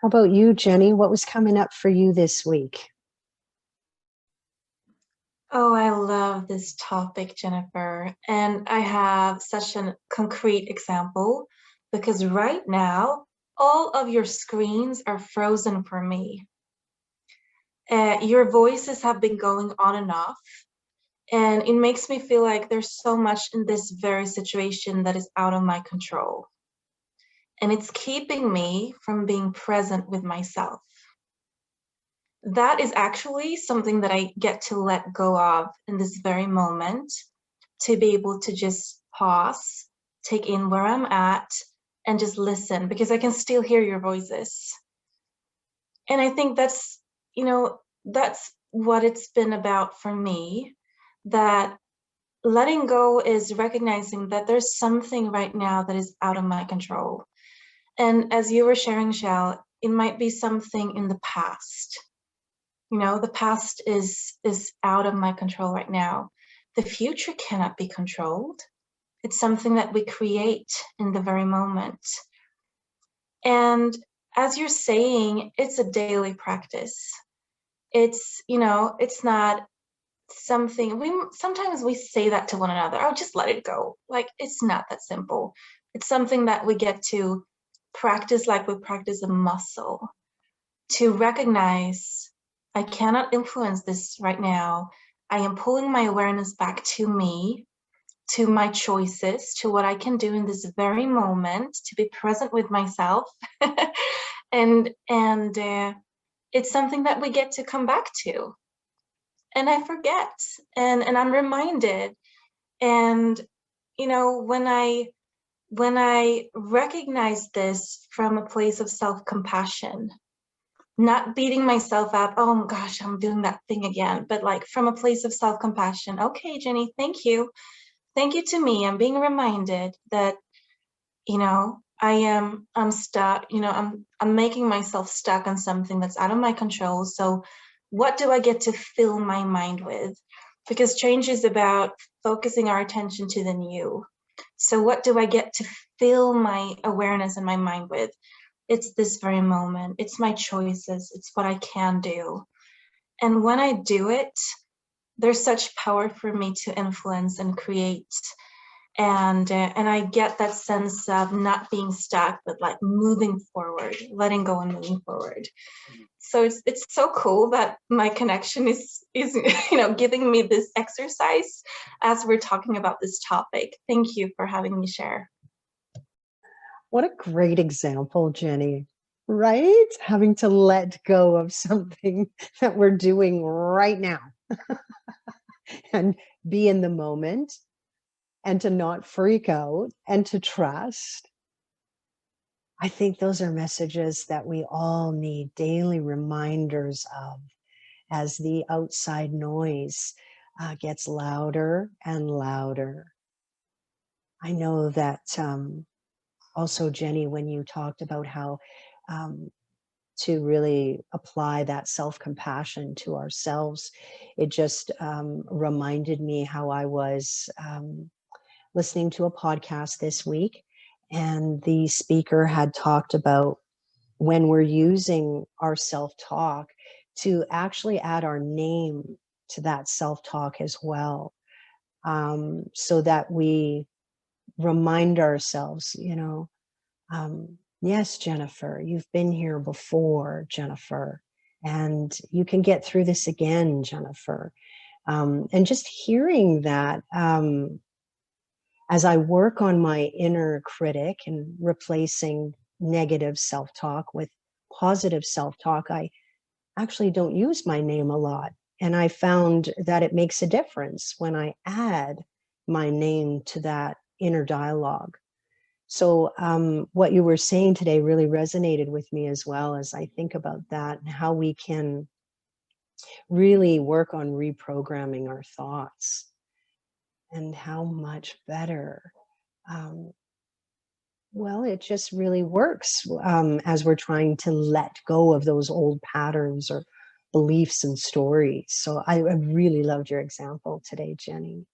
How about you, Jenny? What was coming up for you this week? Oh, I love this topic, Jennifer. And I have such a concrete example because right now, all of your screens are frozen for me. Your voices have been going on and off, and it makes me feel like there's so much in this very situation that is out of my control. And it's keeping me from being present with myself. That is actually something that I get to let go of in this very moment, to be able to just pause, take in where I'm at, and just listen because I can still hear your voices. And I think that's what it's been about for me, that letting go is recognizing that there's something right now that is out of my control. And as you were sharing, Shelle, it might be something in the past. The past is out of my control right now. The future cannot be controlled. It's something that we create in the very moment. And as you're saying, it's a daily practice. It's not something sometimes we say that to one another, oh, just let it go. Like, it's not that simple. It's something that we get to practice like we practice a muscle, to recognize I cannot influence this right now. I am pulling my awareness back to me, to my choices, to what I can do in this very moment, to be present with myself. and it's something that we get to come back to. And I forget, and I'm reminded. And when I recognize this from a place of self-compassion, not beating myself up, oh my gosh, I'm doing that thing again, but like from a place of self-compassion. Okay, Jenny, thank you. Thank you to me. I'm being reminded that, I'm stuck, I'm making myself stuck on something that's out of my control. So what do I get to fill my mind with? Because change is about focusing our attention to the new. So what do I get to fill my awareness and my mind with? It's this very moment. It's my choices. It's what I can do. And when I do it, there's such power for me to influence and create. And I get that sense of not being stuck, but like moving forward, letting go and moving forward. So it's so cool that my connection is giving me this exercise as we're talking about this topic. Thank you for having me share. What a great example, Jenny, right? Having to let go of something that we're doing right now and be in the moment, and to not freak out and to trust. I think those are messages that we all need daily reminders of as the outside noise gets louder and louder. I know that also, Jenny, when you talked about how to really apply that self-compassion to ourselves, it just reminded me how I was listening to a podcast this week, and the speaker had talked about when we're using our self-talk to actually add our name to that self-talk as well, so that we remind ourselves, yes, Jennifer, you've been here before, Jennifer, and you can get through this again, Jennifer. And just hearing that, as I work on my inner critic and replacing negative self-talk with positive self-talk, I actually don't use my name a lot. And I found that it makes a difference when I add my name to that inner dialogue. So what you were saying today really resonated with me as well, as I think about that and how we can really work on reprogramming our thoughts, and how much better, well, it just really works as we're trying to let go of those old patterns or beliefs and stories. So I really loved your example today, Jenny.